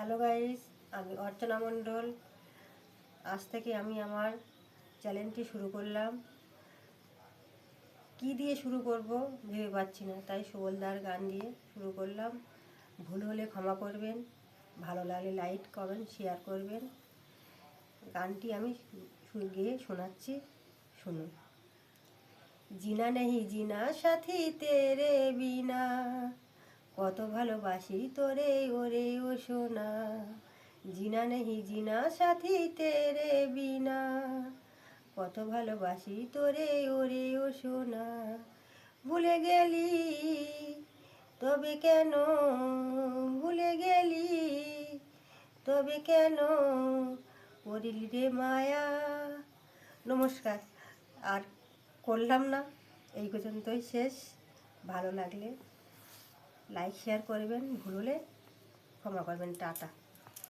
Hello guys, আমি অর্চনা মণ্ডল। আজ থেকে আমি আমার চ্যানেলটি শুরু করলাম। কি দিয়ে শুরু করব ভেবে পাচ্ছি না, তাই সুবলদার গান দিয়ে শুরু করলাম। ভুল হলে ক্ষমা করবেন, ভালো লাগলে লাইক কমেন্ট শেয়ার করবেন। গানটি আমি গিয়ে শোনাচ্ছি, শুনুন। জিনা নেহি জিনা সাথী তেরে বিনা, কত ভালোবাসি তোরে ওরে ও সোনা। জিনা নেহি জিনা সাথী তেরে বিনা, কত ভালোবাসি তোরে ওরে ও সোনা। ভুলে গেলি তবে কেন, ভুলে গেলি তবে কেন, করিলি রে মায়া। নমস্কার, আর করলাম না, এই পর্যন্তই শেষ। ভালো লাগলে লাইক শেয়ার করবেন, ভুল হলে ক্ষমা করবেন। টাটা।